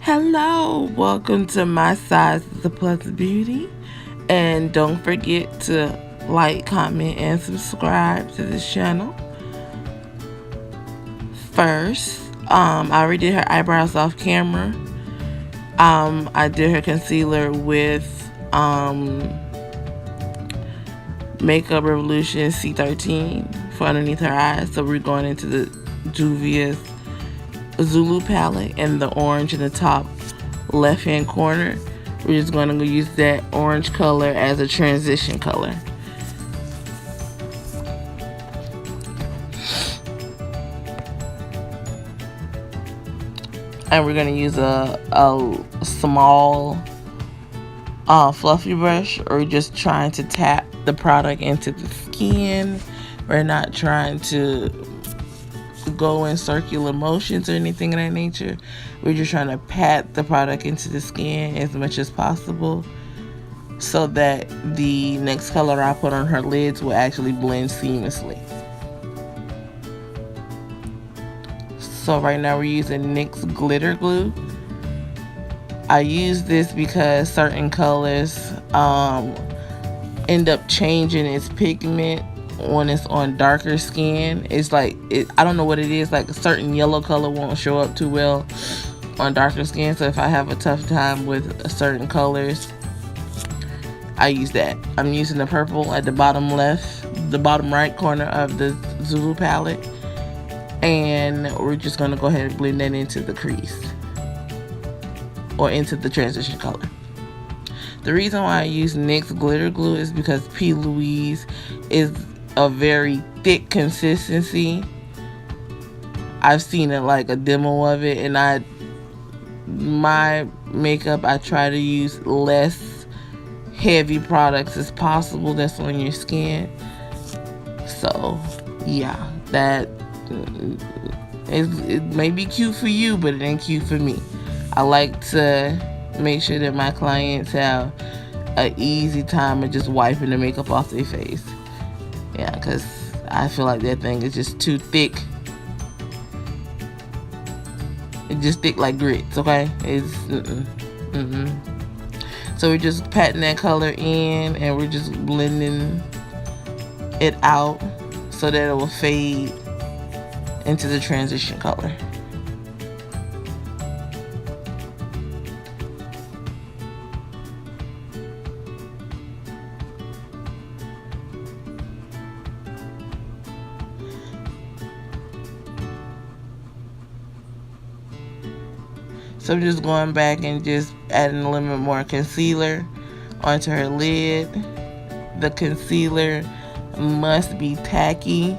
Hello, welcome to my size is a plus beauty, and don't forget to like, comment, and subscribe to this channel. First, I already did her eyebrows off camera. I did her concealer with Makeup Revolution C13 for underneath her eyes. So we're going into the Juvias Zulu palette and the orange in the top left hand corner. We're just going to use that orange color as a transition color. And we're going to use a small fluffy brush. We're just trying to tap the product into the skin. We're not trying to go in circular motions or anything of that nature. We're just trying to pat the product into the skin as much as possible so that the next color I put on her lids will actually blend seamlessly. So right now we're using NYX glitter glue. I use this because certain colors end up changing its pigment when it's on darker skin. It's like I don't know what it is, like a certain yellow color won't show up too well on darker skin. So if I have a tough time with certain colors, I use that. I'm using the purple at the bottom right corner of the Zulu palette, and we're just going to go ahead and blend that into the crease or into the transition color. The reason why I use NYX glitter glue is because P. Louise is a very thick consistency. I've seen it like a demo of it, and my makeup, I try to use less heavy products as possible that's on your skin. So yeah, that it may be cute for you, but it ain't cute for me. I like to make sure that my clients have an easy time of just wiping the makeup off their face. Yeah, because I feel like that thing is just too thick. It's just thick like grits, okay? It's So we're just patting that color in, and we're just blending it out so that it will fade into the transition color. So I'm just going back and just adding a little bit more concealer onto her lid. The concealer must be tacky.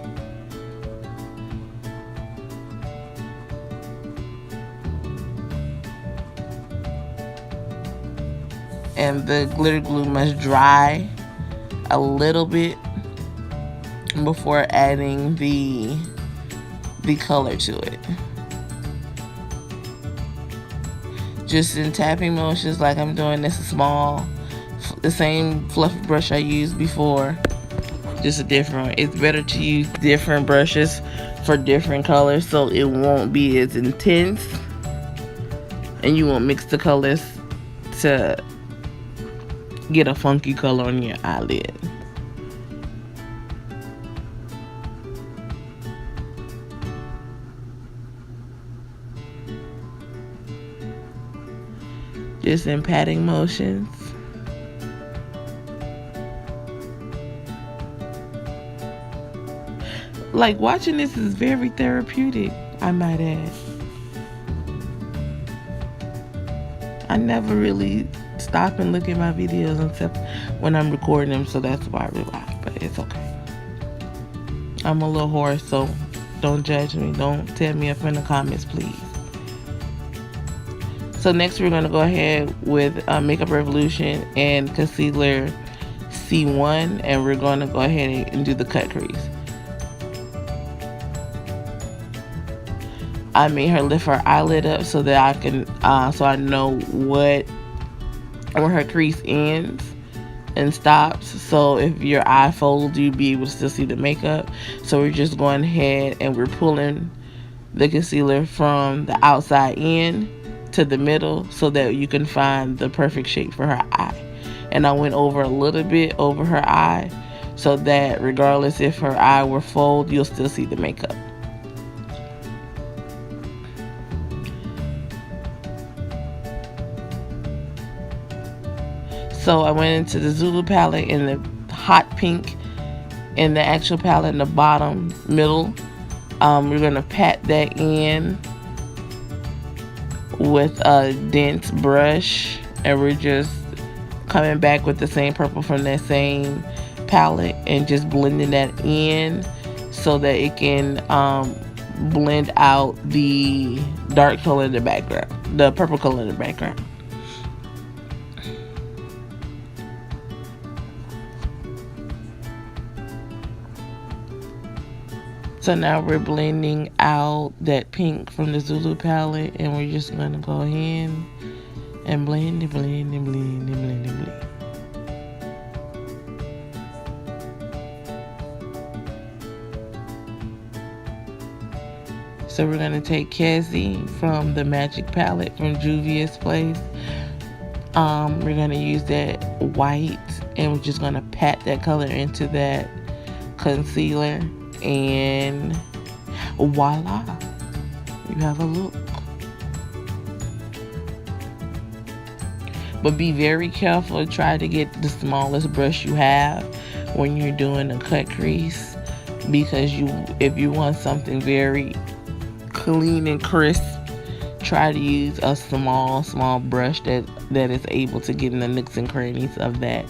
And the glitter glue must dry a little bit before adding the color to it. Just in tapping motions like I'm doing this small, the same fluffy brush I used before, just a different one. It's better to use different brushes for different colors so it won't be as intense and you won't mix the colors to get a funky color on your eyelid. Just in patting motions. Like, watching this is very therapeutic, I might add. I never really stop and look at my videos except when I'm recording them, so that's why I relax, but it's okay. I'm a little hoarse, so don't judge me. Don't tear me up in the comments, please. So next we're going to go ahead with Makeup Revolution and Concealer C1, and we're going to go ahead and do the cut crease. I made her lift her eyelid up so that I can, so I know where her crease ends and stops. So if your eye folds, you'll be able to still see the makeup. So we're just going ahead and we're pulling the concealer from the outside in to the middle so that you can find the perfect shape for her eye. And I went over a little bit over her eye so that regardless if her eye were fold, you'll still see the makeup. So I went into the Zulu palette in the hot pink in the actual palette in the bottom middle. We're going to pat that in with a dense brush, and we're just coming back with the same purple from that same palette and just blending that in so that it can blend out the dark color in the background, the purple color in the background. So now we're blending out that pink from the Zulu palette, and we're just going to go ahead and blend and blend and blend and blend and blend. So we're going to take Cassie from the Magic palette from Juvias place. We're going to use that white, and we're just going to pat that color into that concealer. And voila, you have a look. But be very careful. Try to get the smallest brush you have when you're doing a cut crease, because if you want something very clean and crisp, try to use a small brush that is able to get in the nooks and crannies of that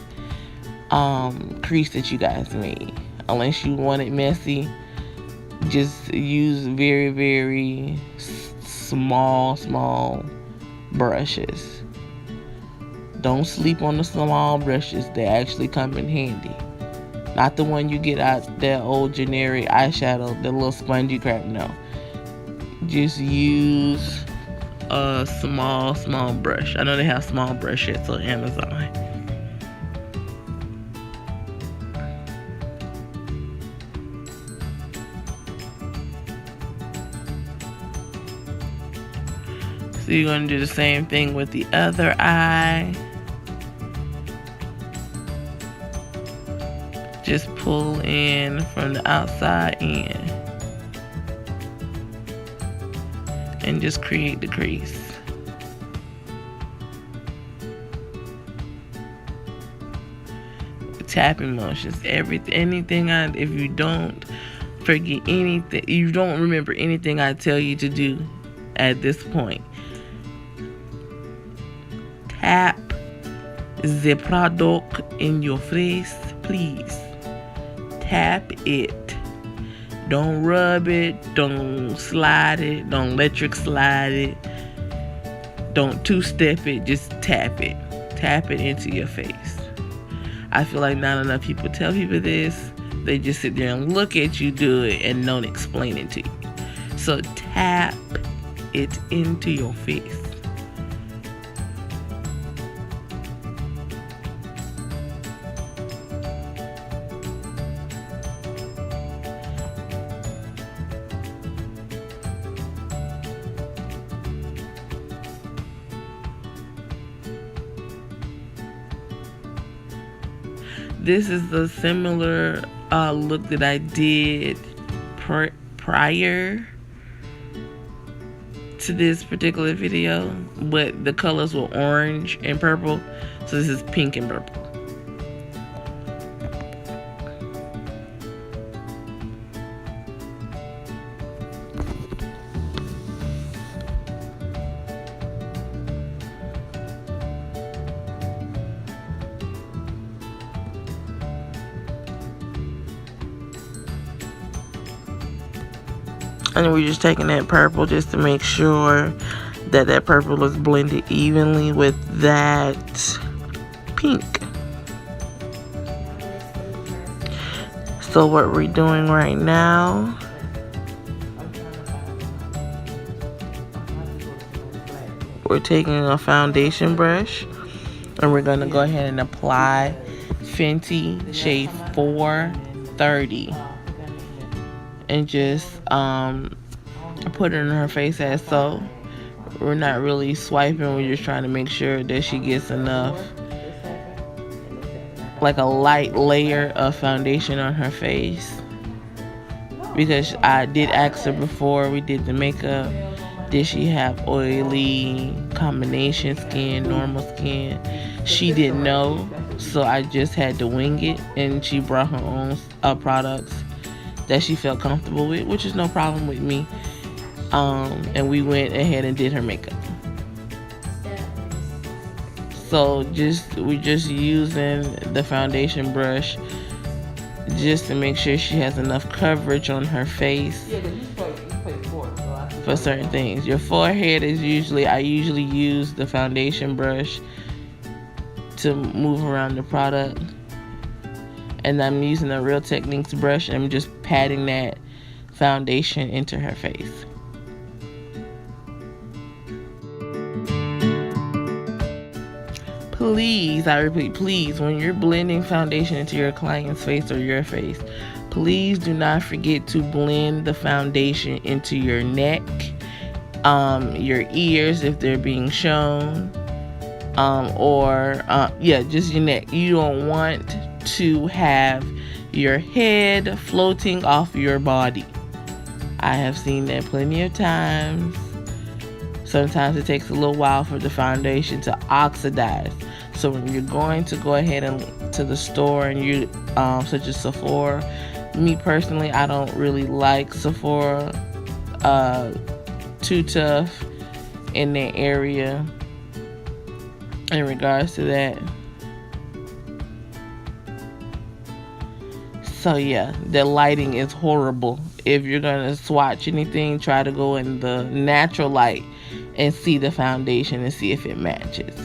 crease that you guys made. Unless you want it messy, just use very, very small brushes. Don't sleep on the small brushes. They actually come in handy. Not the one you get out that old generic eyeshadow, the little spongy crap. No. Just use a small brush. I know they have small brushes on Amazon. So you're going to do the same thing with the other eye. Just pull in from the outside in. And just create the crease. Tapping motions. Anything if you don't forget anything, you don't remember anything I tell you to do at this point, tap the product in your face, please. Tap it. Don't rub it. Don't slide it. Don't electric slide it. Don't two-step it. Just tap it. Tap it into your face. I feel like not enough people tell people this. They just sit there and look at you do it and don't explain it to you. So tap it into your face. This is the similar look that I did prior to this particular video, but the colors were orange and purple, so this is pink and purple. And we're just taking that purple just to make sure that that purple is blended evenly with that pink. So what we're doing right now, we're taking a foundation brush and we're going to go ahead and apply Fenty shade 430. And just put it in her face as so. We're not really swiping, we're just trying to make sure that she gets enough, like a light layer of foundation on her face. Because I did ask her before we did the makeup, did she have oily, combination skin, normal skin? She didn't know, so I just had to wing it, and she brought her own products that she felt comfortable with, which is no problem with me. And we went ahead and did her makeup. So we're just using the foundation brush just to make sure she has enough coverage on her face for certain things. Your forehead is I usually use the foundation brush to move around the product, and I'm using a Real Techniques brush, and I'm just patting that foundation into her face. Please, I repeat, please, when you're blending foundation into your client's face or your face, please do not forget to blend the foundation into your neck, your ears if they're being shown, just your neck. You don't want to have your head floating off your body. I have seen that plenty of times. Sometimes it takes a little while for the foundation to oxidize. So when you're going to go ahead and to the store and you, such as Sephora, me personally, I don't really like Sephora too tough in that area in regards to that. So yeah, the lighting is horrible. If you're gonna swatch anything, try to go in the natural light and see the foundation and see if it matches.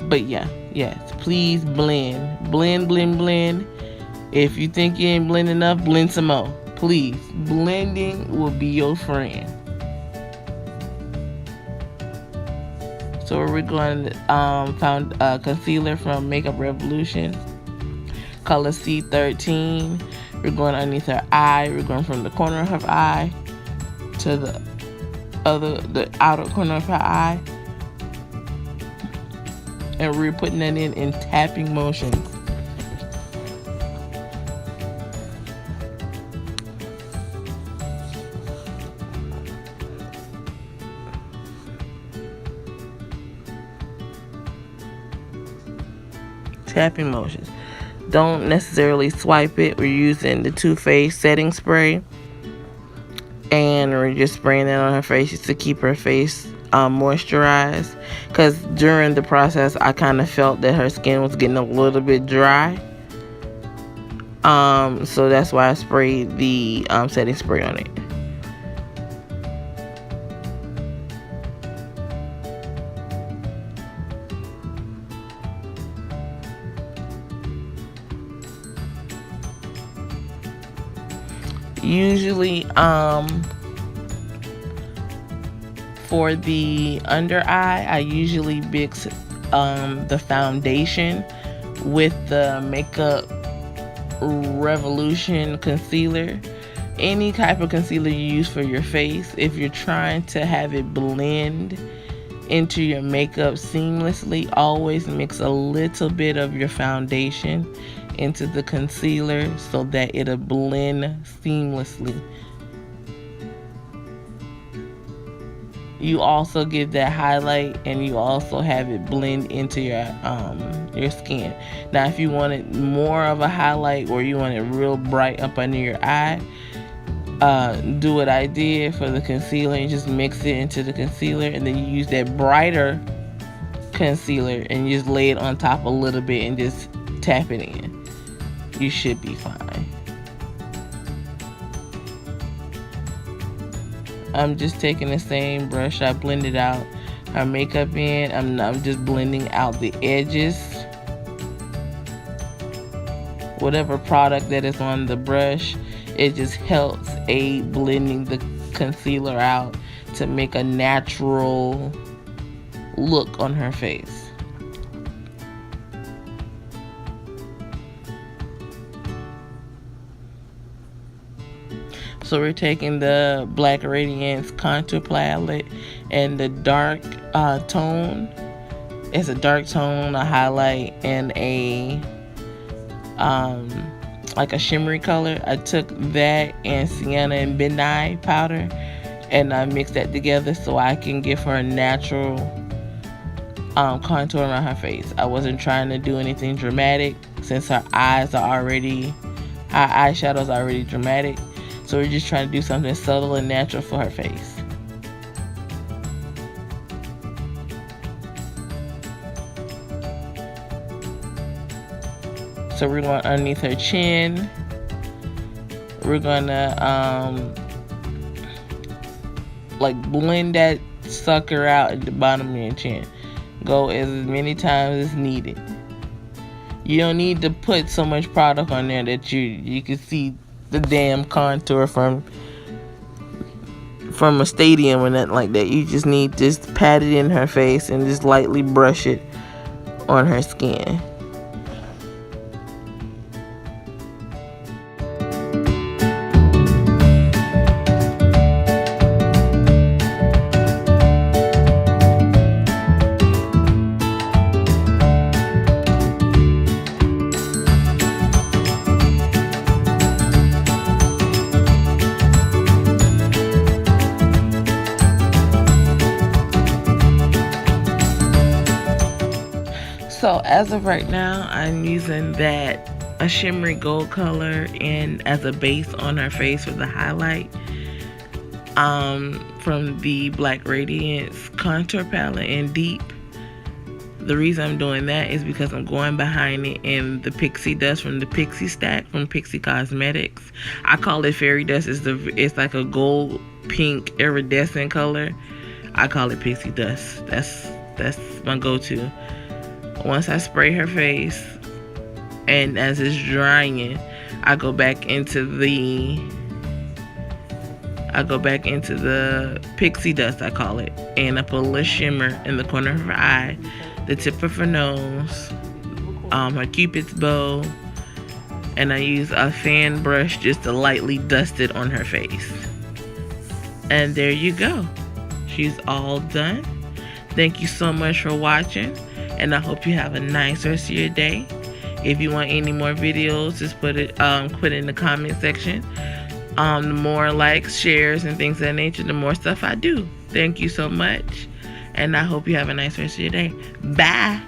But yes, please blend. If you think you ain't blend enough, blend some more. Please, blending will be your friend. So we're going found concealer from Makeup Revolution, color C13. We're going underneath her eye. We're going from the corner of her eye to the outer corner of her eye, and we're putting that in tapping motions. Tapping motions. Don't necessarily swipe it. We're using the Too Faced setting spray, and we're just spraying that on her face just to keep her face moisturized, because during the process I kind of felt that her skin was getting a little bit dry, so that's why I sprayed the setting spray on it. Usually for the under eye, I usually mix the foundation with the Makeup Revolution concealer. Any type of concealer you use for your face, if you're trying to have it blend into your makeup seamlessly, always mix a little bit of your foundation into the concealer so that it'll blend seamlessly. You also give that highlight, and you also have it blend into your skin. Now if you wanted more of a highlight, or you want it real bright up under your eye, do what I did for the concealer and just mix it into the concealer, and then you use that brighter concealer and just lay it on top a little bit and just tap it in. You should be fine. I'm just taking the same brush I blended out her makeup in. I'm just blending out the edges. Whatever product that is on the brush, it just helps aid blending the concealer out to make a natural look on her face. So we're taking the Black Radiance contour palette and the dark tone. It's a dark tone, a highlight, and a like a shimmery color. I took that and sienna and midnight powder, and I mixed that together so I can give her a natural contour around her face. I wasn't trying to do anything dramatic since her eyes are already, her eyeshadows are already dramatic. So we're just trying to do something subtle and natural for her face. So we're going underneath her chin. We're gonna like blend that sucker out at the bottom of your chin. Go as many times as needed. You don't need to put so much product on there that you can see the damn contour from a stadium or nothing like that. You just need to just pat it in her face and just lightly brush it on her skin. So as of right now, I'm using a shimmery gold color and as a base on her face for the highlight from the Black Radiance contour palette in Deep. The reason I'm doing that is because I'm going behind it in the pixie dust from the pixie stack from Pixie Cosmetics. I call it fairy dust. It's like a gold pink iridescent color. I call it pixie dust. That's my go-to. Once I spray her face and as it's drying, I go back into the pixie dust, I call it, and I put a little shimmer in the corner of her eye, the tip of her nose, her cupid's bow, and I use a fan brush just to lightly dust it on her face. And there you go. She's all done. Thank you so much for watching, and I hope you have a nice rest of your day. If you want any more videos, just put it in the comment section. The more likes, shares, and things of that nature, the more stuff I do. Thank you so much, and I hope you have a nice rest of your day. Bye.